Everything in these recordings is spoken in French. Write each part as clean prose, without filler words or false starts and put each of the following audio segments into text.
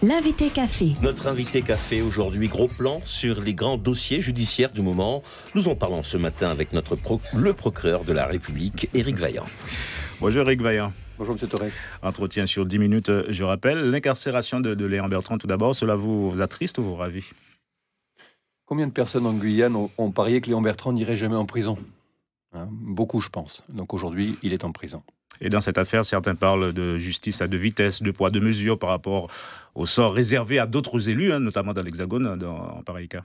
L'invité café. Notre invité café aujourd'hui, gros plan sur les grands dossiers judiciaires du moment. Nous en parlons ce matin avec le procureur de la République, Éric Vaillant. Bonjour Éric Vaillant. Bonjour M. Torres. Entretien sur 10 minutes, je rappelle. L'incarcération de Léon Bertrand, tout d'abord, cela vous attriste ou vous ravit? Combien de personnes en Guyane ont parié que Léon Bertrand n'irait jamais en prison? Beaucoup, je pense. Donc aujourd'hui, il est en prison. Et dans cette affaire, certains parlent de justice à deux vitesses, de poids, de mesure par rapport au sort réservé à d'autres élus, notamment dans l'Hexagone, en pareil cas.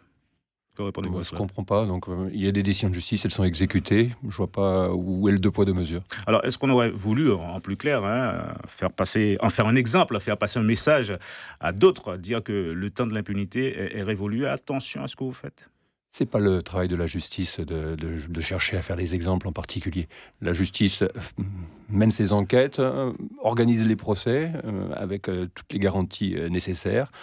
Que répondez-vous à Je ne cela? comprends pas. Donc, il y a des décisions de justice, elles sont exécutées. Je ne vois pas où est le deux poids, deux mesures. Alors, est-ce qu'on aurait voulu, en plus clair, en faire un exemple, faire passer un message à d'autres, dire que le temps de l'impunité est révolu? Attention à ce que vous faites. Ce n'est pas le travail de la justice de chercher à faire les exemples en particulier. La justice mène ses enquêtes, organise les procès avec toutes les garanties nécessaires.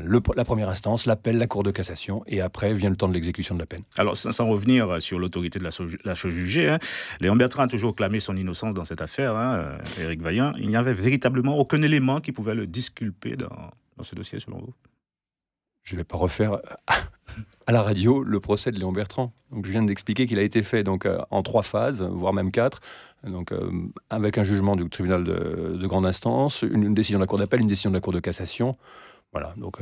La première instance, l'appel, la Cour de cassation, et après vient le temps de l'exécution de la peine. Alors, sans revenir sur l'autorité de la chose jugée, Léon Bertrand a toujours clamé son innocence dans cette affaire, Éric Vaillant. Il n'y avait véritablement aucun élément qui pouvait le disculper dans ce dossier, selon vous? Je ne vais pas refaire à la radio le procès de Léon Bertrand. Donc, je viens d'expliquer qu'il a été fait en 3 phases, voire même 4. Donc, avec un jugement du tribunal de grande instance, une décision de la Cour d'appel, une décision de la Cour de cassation. Voilà, donc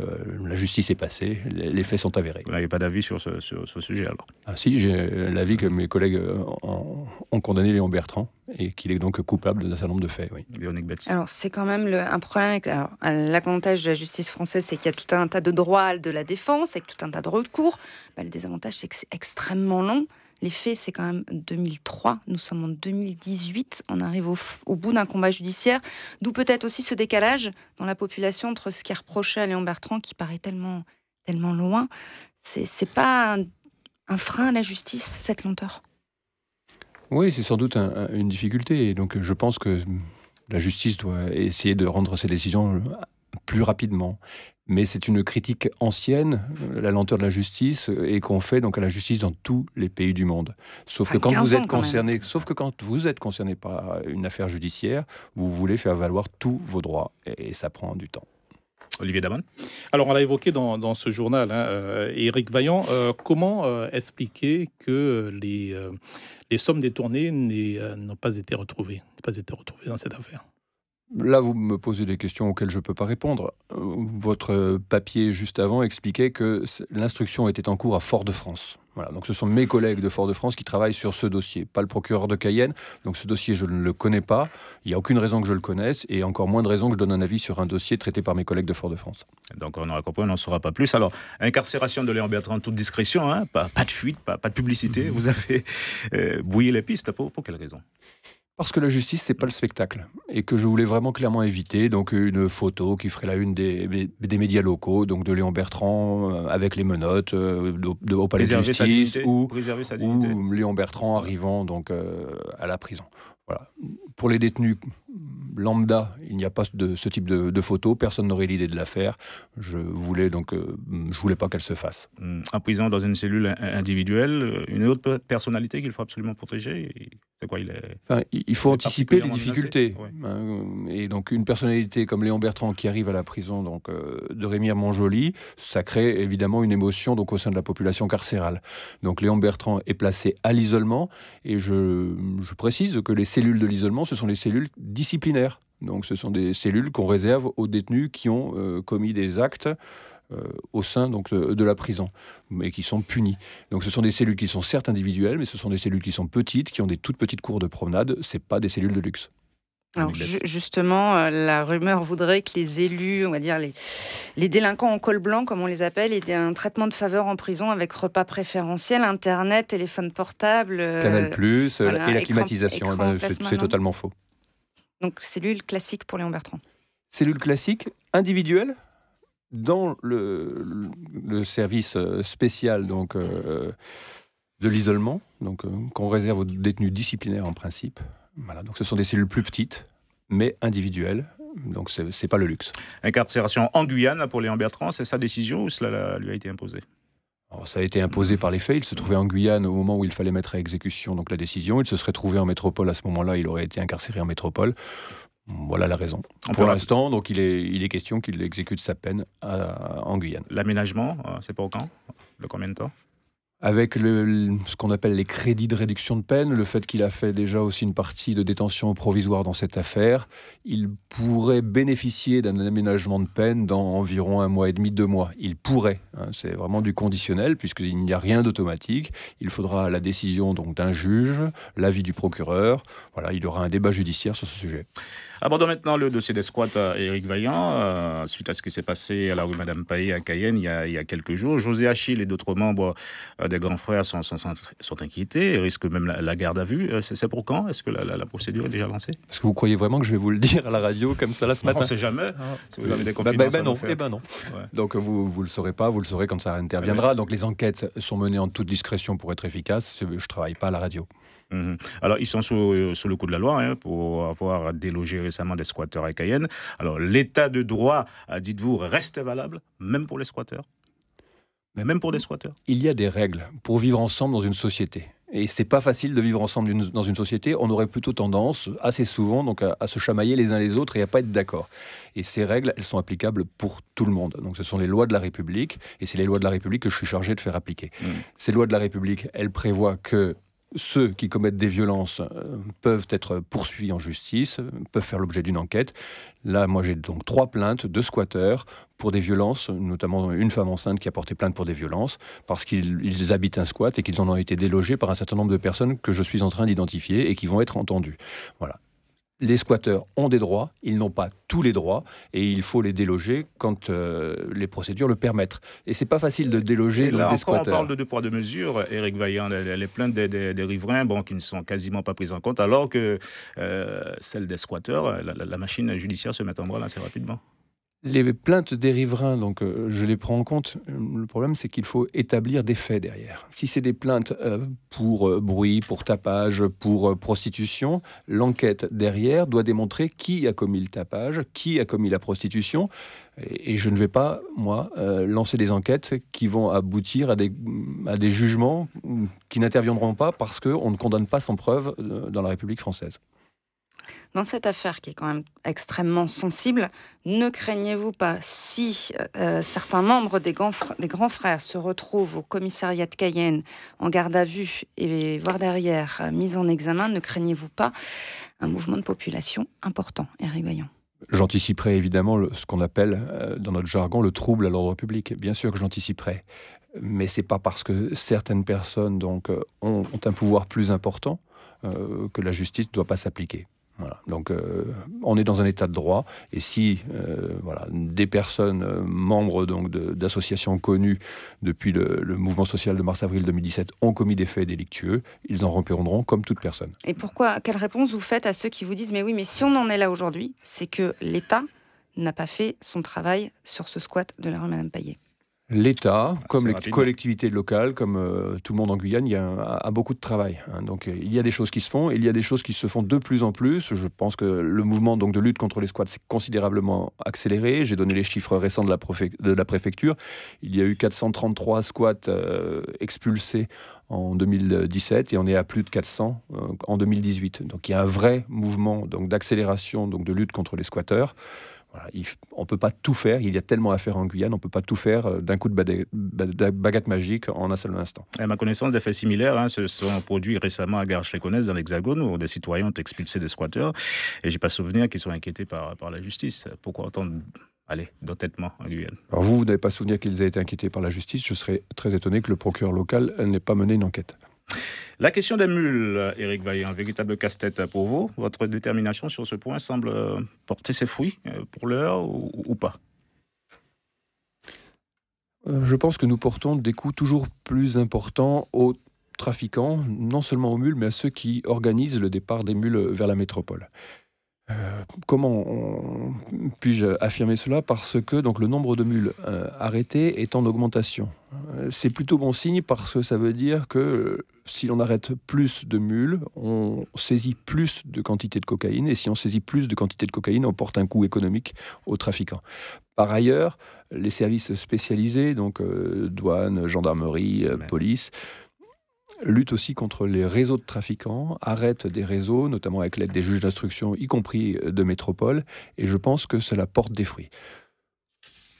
la justice est passée, les faits sont avérés. Vous n'avez pas d'avis sur ce sujet alors? Ah si, j'ai l'avis que mes collègues ont condamné Léon Bertrand et qu'il est donc coupable d'un certain nombre de faits. Oui. Véronique Betts. Alors c'est quand même un problème avec l'avantage de la justice française, c'est qu'il y a tout un tas de droits de la défense, avec tout un tas de recours. Le désavantage, c'est que c'est extrêmement long. Les faits, c'est quand même 2003. Nous sommes en 2018. On arrive au bout d'un combat judiciaire. D'où peut-être aussi ce décalage dans la population entre ce qui est reproché à Léon Bertrand, qui paraît tellement, tellement loin. C'est pas un frein à la justice, cette lenteur? Oui, c'est sans doute une difficulté. Et donc, je pense que la justice doit essayer de rendre ses décisions plus rapidement. Mais c'est une critique ancienne, la lenteur de la justice, et qu'on fait donc à la justice dans tous les pays du monde. Sauf que quand vous êtes concerné par une affaire judiciaire, vous voulez faire valoir tous vos droits, et ça prend du temps. Olivier Daman. Alors, on l'a évoqué dans ce journal, Éric Vaillant, comment expliquer que les sommes détournées n'ont pas été retrouvées dans cette affaire? Là, vous me posez des questions auxquelles je ne peux pas répondre. Votre papier juste avant expliquait que l'instruction était en cours à Fort-de-France. Voilà, donc ce sont mes collègues de Fort-de-France qui travaillent sur ce dossier, pas le procureur de Cayenne. Donc ce dossier, je ne le connais pas. Il n'y a aucune raison que je le connaisse et encore moins de raison que je donne un avis sur un dossier traité par mes collègues de Fort-de-France. Donc on aura compris, on n'en saura pas plus. Alors, incarcération de Léon Bertrand en toute discrétion, pas de fuite, pas de publicité. Vous avez brouillé les pistes. Pour quelle raison? Parce que la justice, c'est pas le spectacle. Et que je voulais vraiment clairement éviter donc une photo qui ferait la une des médias locaux, donc de Léon Bertrand avec les menottes au palais de justice, ou Léon Bertrand arrivant donc à la prison. Voilà. Pour les détenus lambda, il n'y a pas de ce type de photo. Personne n'aurait l'idée de la faire. Je voulais pas qu'elle se fasse. En prison, dans une cellule individuelle, une autre personnalité qu'il faut absolument protéger. C'est quoi il faut anticiper les difficultés. Oui. Et donc une personnalité comme Léon Bertrand qui arrive à la prison donc de Rémière-Montjoly, ça crée évidemment une émotion donc au sein de la population carcérale. Donc Léon Bertrand est placé à l'isolement et je précise que les cellules de l'isolement, ce sont les cellules disciplinaires. Donc ce sont des cellules qu'on réserve aux détenus qui ont commis des actes au sein donc, de la prison, mais qui sont punis. Donc ce sont des cellules qui sont certes individuelles, mais ce sont des cellules qui sont petites, qui ont des toutes petites cours de promenade. Ce n'est pas des cellules de luxe. Alors justement, la rumeur voudrait que les élus, on va dire les délinquants en col blanc, comme on les appelle, aient un traitement de faveur en prison avec repas préférentiels, Internet, téléphone portable... Canal+, voilà, et la climatisation. C'est totalement faux. Donc cellule classique pour Léon Bertrand. Cellule classique, individuelle, dans le service spécial donc, de l'isolement, donc, qu'on réserve aux détenus disciplinaires en principe. Voilà, donc ce sont des cellules plus petites, mais individuelles. Donc c'est pas le luxe. Incarcération en Guyane pour Léon Bertrand, c'est sa décision ou cela lui a été imposé? Alors, ça a été imposé par les faits. Il se trouvait en Guyane au moment où il fallait mettre à exécution donc, la décision. Il se serait trouvé en métropole à ce moment-là. Il aurait été incarcéré en métropole. Voilà la raison. Pour l'instant, donc il est question qu'il exécute sa peine en Guyane. L'aménagement, c'est pour quand ? De combien de temps ? Avec ce qu'on appelle les crédits de réduction de peine, le fait qu'il a fait déjà aussi une partie de détention provisoire dans cette affaire, il pourrait bénéficier d'un aménagement de peine dans environ 1 mois et demi, 2 mois. Il pourrait, c'est vraiment du conditionnel puisqu'il n'y a rien d'automatique. Il faudra la décision donc d'un juge, l'avis du procureur. Voilà, il y aura un débat judiciaire sur ce sujet. Abordons maintenant le dossier des squats à Éric Vaillant, suite à ce qui s'est passé à la rue Madame Paillet à Cayenne il y a quelques jours. José Achille et d'autres membres des grands frères sont inquiétés et risquent même la garde à vue. C'est pour quand ? Est-ce que la procédure est déjà lancée ? Est-ce que vous croyez vraiment que je vais vous le dire à la radio comme ça là ce matin ? On ne sait jamais. Si vous avez des confidences à nous faire. Non. Ouais. Donc vous ne le saurez pas, vous le saurez quand ça interviendra. Donc les enquêtes sont menées en toute discrétion pour être efficaces. Je ne travaille pas à la radio. Alors, ils sont sous le coup de la loi pour avoir délogé récemment des squatteurs à Cayenne. Alors, l'état de droit, dites-vous, reste valable, même pour les squatteurs ? Même pour les squatteurs ? Il y a des règles pour vivre ensemble dans une société. Et c'est pas facile de vivre ensemble dans une société. On aurait plutôt tendance, assez souvent, donc à se chamailler les uns les autres et à pas être d'accord. Et ces règles, elles sont applicables pour tout le monde. Donc ce sont les lois de la République, et c'est les lois de la République que je suis chargé de faire appliquer. Ces lois de la République, elles prévoient que ceux qui commettent des violences peuvent être poursuivis en justice, peuvent faire l'objet d'une enquête. Là, moi, j'ai donc 3 plaintes de squatteurs pour des violences, notamment une femme enceinte qui a porté plainte pour des violences, parce qu'ils habitent un squat et qu'ils en ont été délogés par un certain nombre de personnes que je suis en train d'identifier et qui vont être entendues. Voilà. Les squatteurs ont des droits, ils n'ont pas tous les droits, et il faut les déloger quand les procédures le permettent. Et c'est pas facile de déloger des squatteurs. On parle de 2 poids 2 mesures, Éric Vaillant, les plaintes des riverains, qui ne sont quasiment pas prises en compte, alors que celles des squatteurs, la machine judiciaire se met en branle assez rapidement. Les plaintes des riverains, donc je les prends en compte. Le problème, c'est qu'il faut établir des faits derrière. Si c'est des plaintes pour bruit, pour tapage, pour prostitution, l'enquête derrière doit démontrer qui a commis le tapage, qui a commis la prostitution. Et je ne vais pas, moi, lancer des enquêtes qui vont aboutir à des jugements qui n'interviendront pas parce qu'on ne condamne pas sans preuve dans la République française. Dans cette affaire qui est quand même extrêmement sensible, ne craignez-vous pas, si certains membres des grands frères se retrouvent au commissariat de Cayenne en garde à vue et voire derrière mis en examen, ne craignez-vous pas un mouvement de population important, Éric Vaillant ? J'anticiperai évidemment ce qu'on appelle dans notre jargon le trouble à l'ordre public. Bien sûr que j'anticiperai, mais c'est pas parce que certaines personnes donc ont un pouvoir plus important que la justice ne doit pas s'appliquer. Voilà. Donc, on est dans un état de droit, et si des personnes membres donc d'associations connues depuis le mouvement social de mars-avril 2017 ont commis des faits délictueux, ils en répondront comme toute personne. Et quelle réponse vous faites à ceux qui vous disent « mais oui, mais si on en est là aujourd'hui, c'est que l'État n'a pas fait son travail sur ce squat de la rue Madame Paillet ». L'État, comme les collectivités locales, comme tout le monde en Guyane, a beaucoup de travail. Donc il y a des choses qui se font, et il y a des choses qui se font de plus en plus. Je pense que le mouvement donc, de lutte contre les squats s'est considérablement accéléré. J'ai donné les chiffres récents de la préfecture. Il y a eu 433 squats expulsés en 2017 et on est à plus de 400 en 2018. Donc il y a un vrai mouvement donc, d'accélération donc, de lutte contre les squatteurs. Voilà, on ne peut pas tout faire, il y a tellement à faire en Guyane, on ne peut pas tout faire d'un coup de baguette magique en un seul instant. À ma connaissance, des faits similaires se sont produits récemment à Garches-les-Gonesse, dans l'Hexagone, où des citoyens ont expulsé des squatteurs, et je n'ai pas souvenir qu'ils soient inquiétés par la justice. Pourquoi autant d'entêtement en Guyane ? Alors vous n'avez pas souvenir qu'ils aient été inquiétés par la justice, je serais très étonné que le procureur local n'ait pas mené une enquête. La question des mules, Éric Vaillant, un véritable casse-tête pour vous. Votre détermination sur ce point semble porter ses fruits pour l'heure ou pas ? Je pense que nous portons des coups toujours plus importants aux trafiquants, non seulement aux mules, mais à ceux qui organisent le départ des mules vers la métropole. Comment puis-je affirmer cela ? Parce que donc, le nombre de mules arrêtées est en augmentation. C'est plutôt bon signe parce que ça veut dire que si l'on arrête plus de mules, on saisit plus de quantité de cocaïne. Et si on saisit plus de quantité de cocaïne, on porte un coût économique aux trafiquants. Par ailleurs, les services spécialisés, donc douane, gendarmerie, police, lutte aussi contre les réseaux de trafiquants, arrête des réseaux, notamment avec l'aide des juges d'instruction, y compris de métropole, et je pense que cela porte des fruits.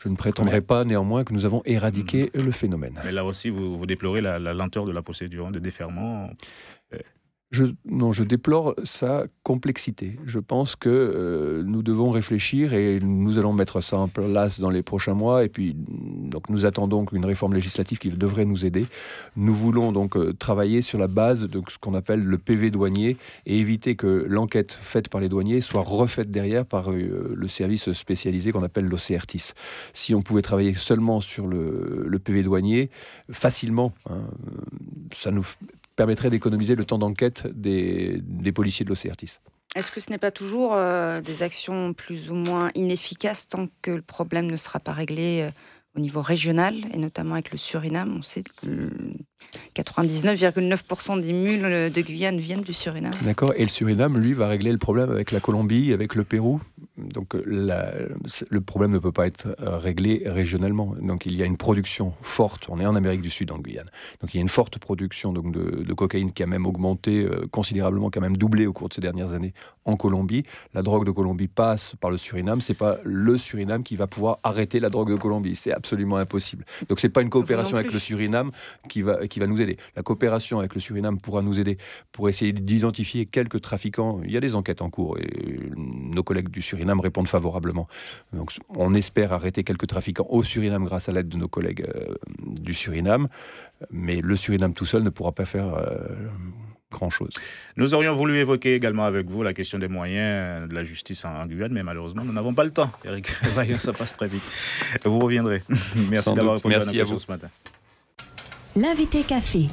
Je ne prétendrai pas néanmoins que nous avons éradiqué le phénomène. Mais là aussi, vous déplorez la lenteur de la procédure de déferment. Je déplore sa complexité. Je pense que nous devons réfléchir et nous allons mettre ça en place dans les prochains mois. Et puis, donc, nous attendons une réforme législative qui devrait nous aider. Nous voulons donc travailler sur la base de ce qu'on appelle le PV douanier et éviter que l'enquête faite par les douaniers soit refaite derrière par le service spécialisé qu'on appelle l'OCRTIS. Si on pouvait travailler seulement sur le PV douanier, facilement, ça nous permettrait d'économiser le temps d'enquête des policiers de l'OCRTIS. Est-ce que ce n'est pas toujours des actions plus ou moins inefficaces tant que le problème ne sera pas réglé au niveau régional, et notamment avec le Suriname? On sait que 99,9% des mules de Guyane viennent du Suriname. D'accord, et le Suriname, lui, va régler le problème avec la Colombie, avec le Pérou. Donc le problème ne peut pas être réglé régionalement. Donc il y a une production forte, on est en Amérique du Sud, en Guyane. Donc il y a une forte production donc, de cocaïne qui a même augmenté considérablement, qui a même doublé au cours de ces dernières années en Colombie. La drogue de Colombie passe par le Suriname. C'est pas le Suriname qui va pouvoir arrêter la drogue de Colombie. C'est absolument impossible. Donc c'est pas une coopération avec le Suriname qui va nous aider. La coopération avec le Suriname pourra nous aider pour essayer d'identifier quelques trafiquants. Il y a des enquêtes en cours et nos collègues du Suriname répondent favorablement. Donc on espère arrêter quelques trafiquants au Suriname grâce à l'aide de nos collègues du Suriname. Mais le Suriname tout seul ne pourra pas faire grand-chose. Nous aurions voulu évoquer également avec vous la question des moyens de la justice en Guyane, mais malheureusement, nous n'avons pas le temps. Éric Vaillant, ça passe très vite. Vous reviendrez. Merci d'avoir répondu à nos questions ce matin. L'invité café.